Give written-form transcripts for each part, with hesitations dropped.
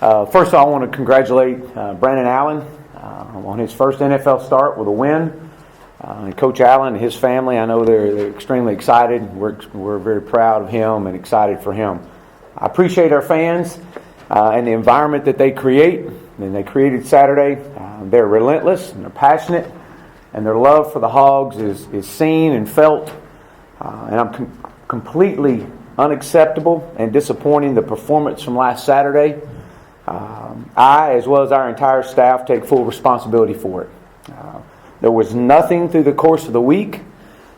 First of all, I want to congratulate Brandon Allen on his first NFL start with a win. And Coach Allen and his family, I know they're extremely excited. We're very proud of him and excited for him. I appreciate our fans and the environment that they create. And they created Saturday. They're relentless and they're passionate, and their love for the Hogs is seen and felt. And I'm completely unacceptable and disappointing the performance from last Saturday. I, as well as our entire staff, take full responsibility for it. There was nothing through the course of the week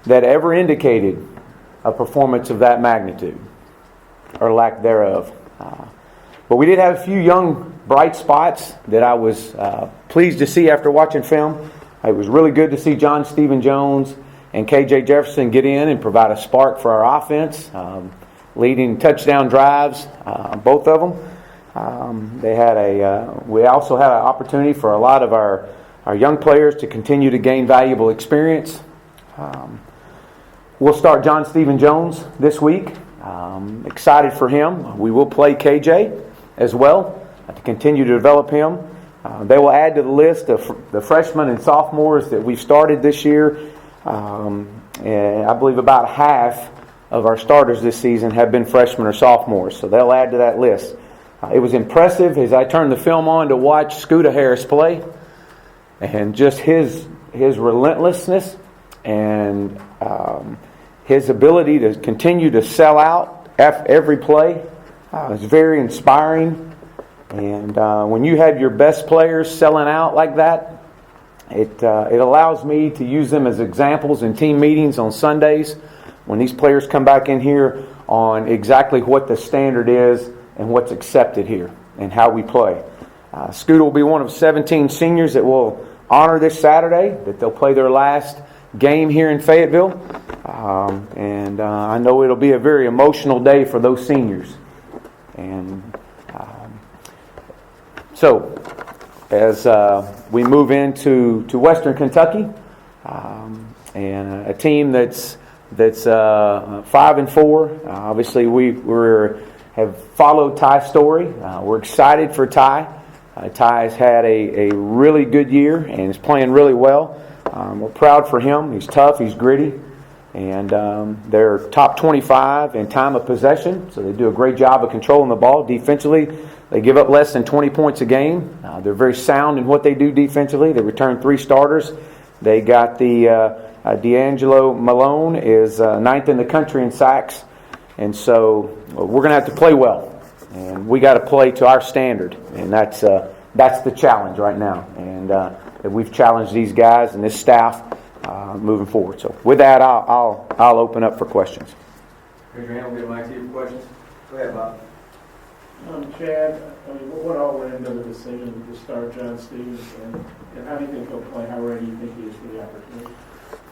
that ever indicated a performance of that magnitude, or lack thereof. But we did have a few young, bright spots that I was pleased to see after watching film. It was really good to see John Stephen Jones and KJ Jefferson get in and provide a spark for our offense, leading touchdown drives, both of them. We also had an opportunity for a lot of our young players to continue to gain valuable experience. We'll start John Stephen Jones this week. Excited for him. We will play KJ as well to continue to develop him. They will add to the list of the freshmen and sophomores that we've started this year. And I believe about half of our starters this season have been freshmen or sophomores, so they'll add to that list. It was impressive as I turned the film on to watch Scooter Harris play, and just his relentlessness and his ability to continue to sell out every play is very inspiring. And when you have your best players selling out like that, it allows me to use them as examples in team meetings on Sundays when these players come back in here on exactly what the standard is and what's accepted here and how we play. Scooter will be one of 17 seniors that will honor this Saturday, that they'll play their last game here in Fayetteville. And I know it'll be a very emotional day for those seniors. And so, as we move into Western Kentucky, and a team that's 5-4. Obviously, we have followed Ty's story. We're excited for Ty. Ty has had a really good year and is playing really well. We're proud for him. He's tough. He's gritty. And they're top 25 in time of possession, so they do a great job of controlling the ball. Defensively, they give up less than 20 points a game. They're very sound in what they do defensively. They return 3 starters. They got the D'Angelo Malone is 9th in the country in sacks. And so we're going to have to play well. And we got to play to our standard. And that's the challenge right now. And we've challenged these guys and this staff moving forward. So with that, I'll open up for questions. Raise your hand. We'll get a mic to you for questions. Go ahead, Bob. Chad, what all went into the decision to start John Stevens, and how do you think he'll play? How ready do you think he is for the opportunity?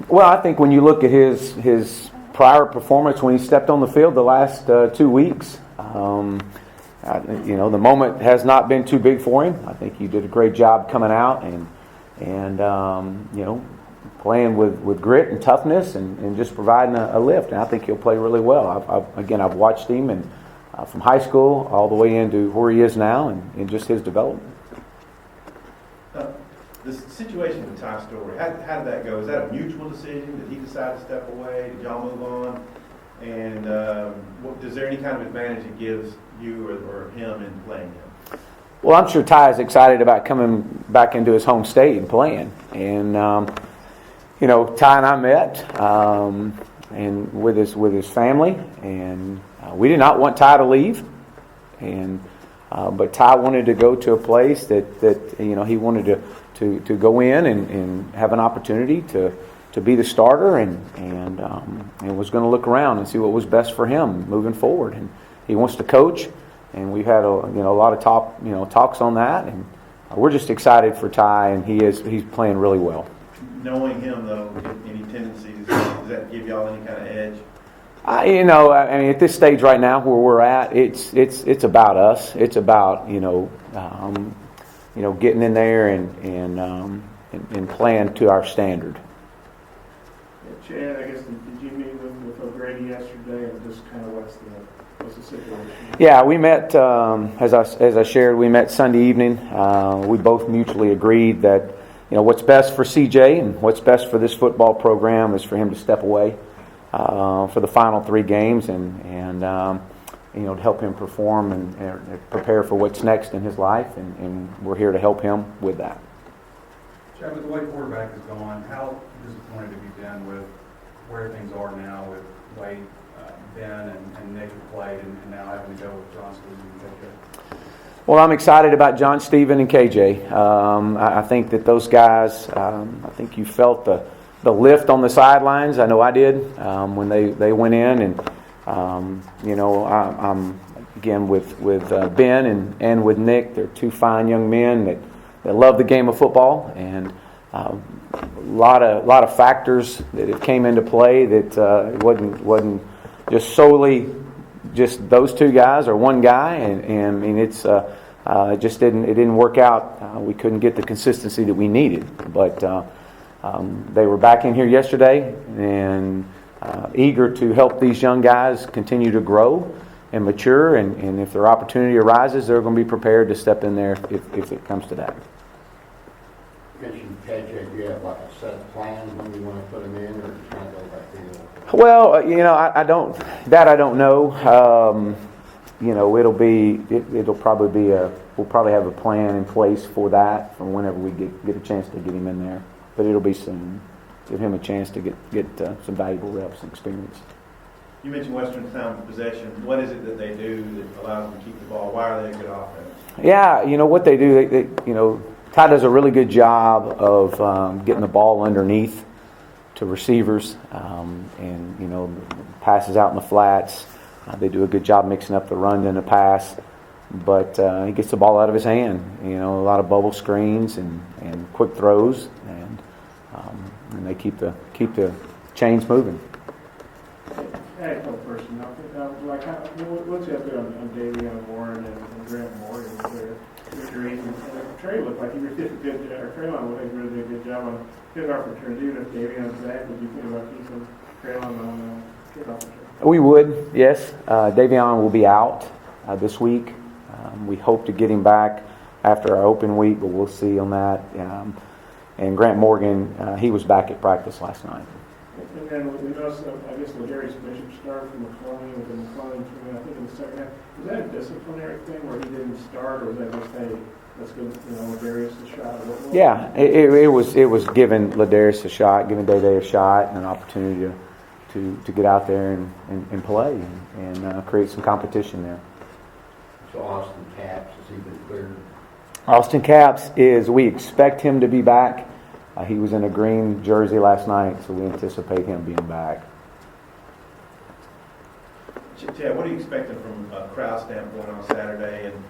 Well, I think when you look at his prior performance when he stepped on the field the last 2 weeks, the moment has not been too big for him. I think he did a great job coming out and playing with grit and toughness and just providing a lift. And I think he'll play really well. I've watched him and from high school all the way into where he is now and just his development. The situation with Ty Story, how did that go? Is that a mutual decision? Did he decide to step away? Did y'all move on? And is there any kind of advantage it gives you or him in playing him? Well, I'm sure Ty is excited about coming back into his home state and playing. And Ty and I met and with his family, and we did not want Ty to leave. And but Ty wanted to go to a place that he wanted to go in and have an opportunity to be the starter and was going to look around and see what was best for him moving forward. And he wants to coach, and we've had a lot of talks on that, and we're just excited for Ty, and he's playing really well. Knowing him though, any tendencies, does that give y'all any kind of edge? At this stage right now where we're at, it's about us. It's about getting in there and playing to our standard. Chad, I guess, did you meet with O'Grady yesterday, and just kind of what's What's the situation? Yeah, we met, as I shared, we met Sunday evening. We both mutually agreed that, what's best for CJ and what's best for this football program is for him to step away for the final 3 games and to help him perform and prepare for what's next in his life, and we're here to help him with that. Chad, with the way quarterback is going, how disappointed have you been with where things are now with Wade, Ben, and Nick have played, and now having to go with John Stevens and KJ? Well, I'm excited about John Stephen and KJ. I think that those guys, I think you felt the lift on the sidelines. I know I did when they went in, and I'm again with Ben and with Nick. They're 2 fine young men that love the game of football, and a lot of factors that it came into play that it wasn't just solely just those 2 guys or one guy, and I mean it just didn't work out. We couldn't get the consistency that we needed, but they were back in here yesterday and eager to help these young guys continue to grow and mature, and if their opportunity arises, they're going to be prepared to step in there if it comes to that. Mentioned KJ, do you have like a set of plans when you want to put him in, or just kind of go back in? Well, I don't know. It'll probably be we'll probably have a plan in place for that from whenever we get a chance to get him in there. But it'll be soon. Give him a chance to get some valuable reps and experience. You mentioned Western time of possession. What is it that they do that allows them to keep the ball? Why are they a good offense? Yeah, what they do, Ty does a really good job of getting the ball underneath to receivers, and passes out in the flats. They do a good job mixing up the run and the pass, but he gets the ball out of his hand. A lot of bubble screens and quick throws, and they keep the chains moving. I had a couple personnel. What's you have there on Davion Warren and Grant Morgan there? Trey looked like he did good, or Traylon looked like he really did a good job on kickoff returns. Even if Davion's back, would you think about keeping Traylon on kickoff return? We would, yes. Davion will be out this week. We hope to get him back after our open week, but we'll see on that. And Grant Morgan, he was back at practice last night. And then we noticed, I guess, Ladarius Bishop started from McClellan with the McClellan team, I think in the second half. Was that a disciplinary thing where he didn't start, or was that just, hey, let's give Ladarius a shot? Yeah, it was giving Ladarius a shot, giving Day a shot, and an opportunity to get out there and play and create some competition there. So Austin Capps, has he been cleared? Austin Capps we expect him to be back. He was in a green jersey last night, so we anticipate him being back. Chad, what are you expecting from a crowd standpoint on Saturday? And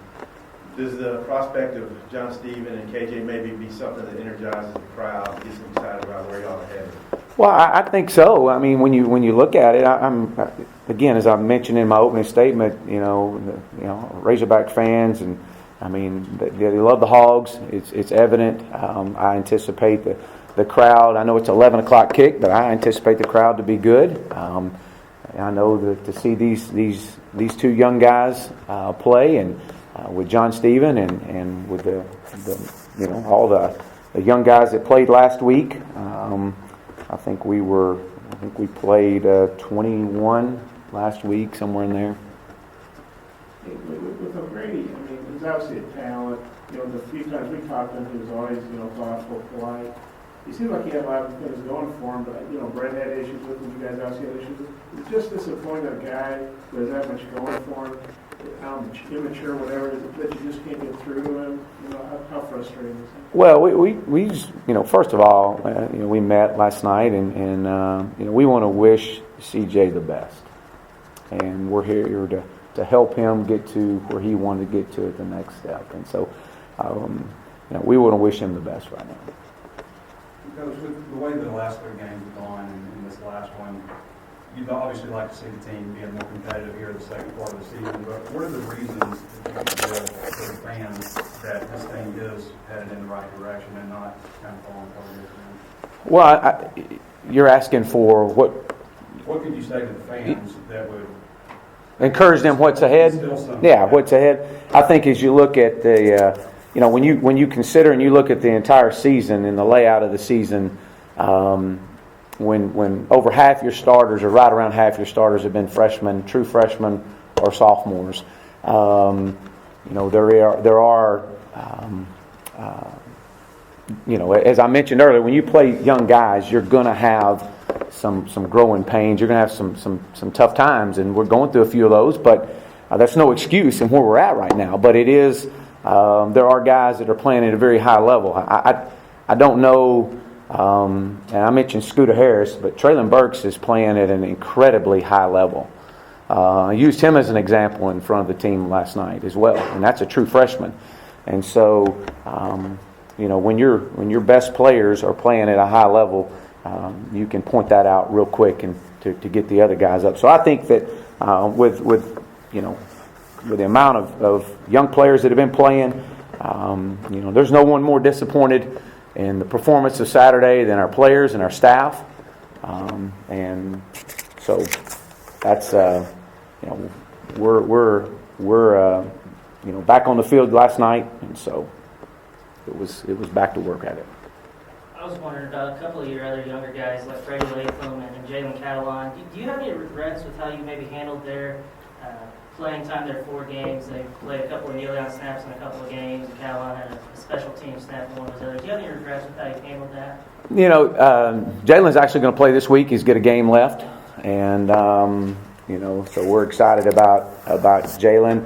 does the prospect of John Stephen and KJ maybe be something that energizes the crowd, gets them excited about where y'all are headed? Well, I think so. I mean, when you look at it, I'm again, as I mentioned in my opening statement, Razorback fans, and I mean, they love the Hogs. It's evident. I anticipate the crowd. I know it's 11 o'clock kick, but I anticipate the crowd to be good. I know that to see these 2 young guys play, and with John Stephen and with all the young guys that played last week. I think we played 21 last week, somewhere in there. With O'Grady, I mean, he's obviously a talent. The few times we talked to him, he was always, thoughtful, polite. He seemed like he had a lot of things going for him, but, Brett had issues with him. You guys obviously had issues with him. It's just disappointing a guy who has that much going for him, immature, whatever it is, that you just can't get through to him. How frustrating is that? Well, we first of all, we met last night, and we want to wish CJ the best, and we're here to help him get to where he wanted to get to at the next step, and so we want to wish him the best right now. Because with the way that the last 3 games have gone, and this last one, you'd obviously like to see the team being more competitive here in the second part of the season, but what are the reasons that you feel for the fans that this thing is headed in the right direction and not kind of falling apart? Well, you're asking for what? What could you say to the fans that would Encourage them what's ahead. Still some. Yeah, what's ahead. I think as you look at the, when you consider and you look at the entire season and the layout of the season, when over half your starters or right around half your starters have been freshmen, true freshmen or sophomores, there are as I mentioned earlier, when you play young guys, you're going to have some growing pains. You're going to have some tough times, and we're going through a few of those. But that's no excuse in where we're at right now. But it is. There are guys that are playing at a very high level. I don't know. And I mentioned Scooter Harris, but Traylon Burks is playing at an incredibly high level. I used him as an example in front of the team last night as well, and that's a true freshman. And so, when your best players are playing at a high level, you can point that out real quick and to get the other guys up. So I think that with the amount of young players that have been playing, there's no one more disappointed in the performance of Saturday than our players and our staff. And so that's we're back on the field last night, and so it was back to work at it. I was wondering about a couple of your other younger guys like Brady Latham and Jalen Catalon. Do you have any regrets with how you maybe handled their playing time? There 4 games. They played a couple of kneel-down snaps in a couple of games. And Catalon had a special team snap in one of those others. Do you have any regrets with how you handled that? Jalen's actually going to play this week. He's got a game left, and so we're excited about Jalen.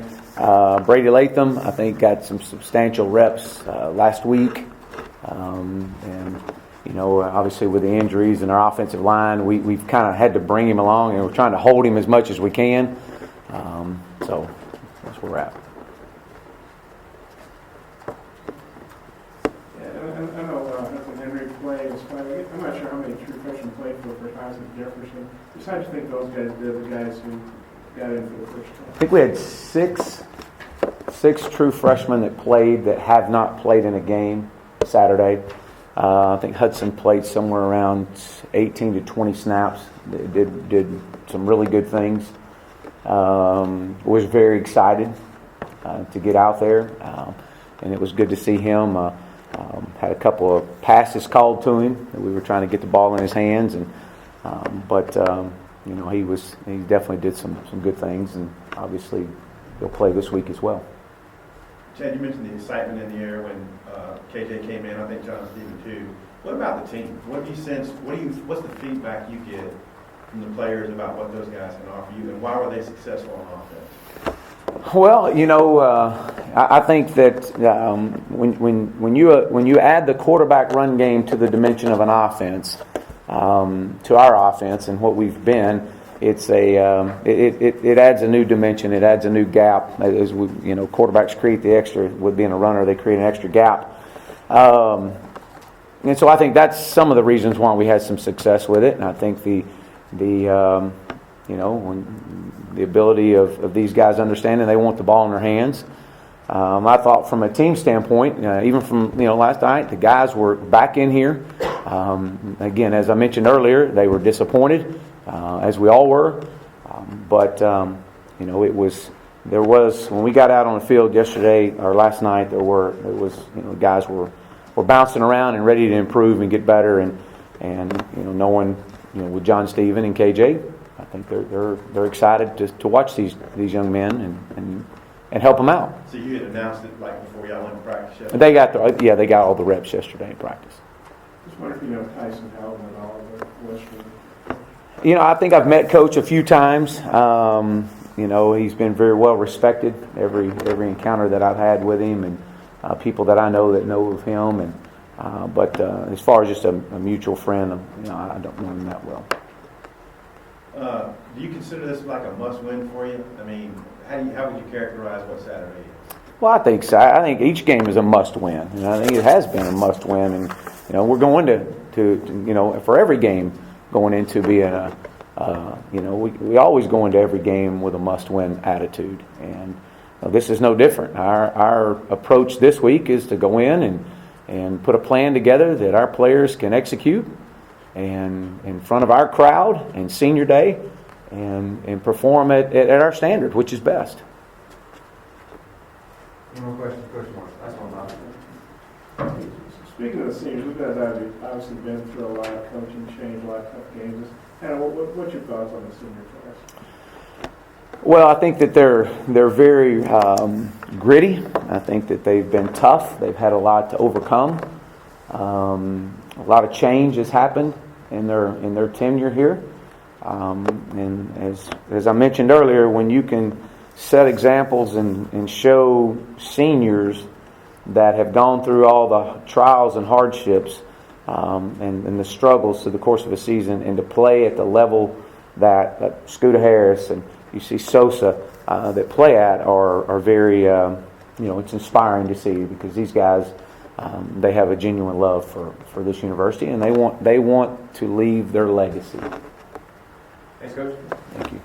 Brady Latham, I think, got some substantial reps last week. Obviously with the injuries in our offensive line, we've kind of had to bring him along, and we're trying to hold him as much as we can. So that's where we're at. I know Uncle Henry played. I'm not sure how many true freshmen played for Tyson Jefferson. Just how do you think those guys did, the guys who got in for the first time? I think we had six true freshmen that played that have not played in a game Saturday. I think Hudson played somewhere around 18 to 20 snaps. Did some really good things. Was very excited to get out there, and it was good to see him. Had a couple of passes called to him. We were trying to get the ball in his hands, and he definitely did some good things, and obviously he'll play this week as well. Chad, you mentioned the excitement in the air when KJ came in. I think John and Stephen too. What about the team? What do you sense? What's the feedback you get from the players about what those guys can offer you, and why were they successful on offense? Well, I think that when you add the quarterback run game to the dimension of an offense, to our offense and what we've been, it's it adds a new dimension. It adds a new gap. As quarterbacks create the extra with being a runner, they create an extra gap. And so I think that's some of the reasons why we had some success with it. And I think the ability of these guys understanding they want the ball in their hands. I thought from a team standpoint, even from last night, the guys were back in here. Again, as I mentioned earlier, they were disappointed, as we all were. But there was when we got out on the field yesterday or last night, guys were bouncing around and ready to improve and get better, and knowing with John Stephen and KJ, I think they're excited to watch these young men and help them out. So you had announced it before y'all went to practice yesterday? They got all the reps yesterday in practice. Just wonder if you know Tyson Howland at all, or Western. I think I've met Coach a few times. He's been very well respected every encounter that I've had with him, and people that I know that know of him. And but as far as just a mutual friend, I don't know him that well. Do you consider this like a must-win for you? I mean, how would you characterize what Saturday is? Well, I think so. I think each game is a must-win, and I think it has been a must-win. And we're going to for every game going into being we always go into every game with a must-win attitude, and this is no different. Our approach this week is to go in and put a plan together that our players can execute, and in front of our crowd and senior day, and perform at our standard, which is best. Any more questions, Coach Morris? That's one about it. Speaking of the seniors, you guys have obviously been through a lot of coaching change, a lot of tough games. And what's your thoughts on the senior class? Well, I think that they're very gritty. I think that they've been tough. They've had a lot to overcome. A lot of change has happened in their tenure here. And as I mentioned earlier, when you can set examples and show seniors that have gone through all the trials and hardships and the struggles through the course of a season, and to play at the level that Scooter Harris and you see Sosa that play at are very, it's inspiring to see, because these guys, they have a genuine love for this university, and they want to leave their legacy. Thanks, Coach. Thank you.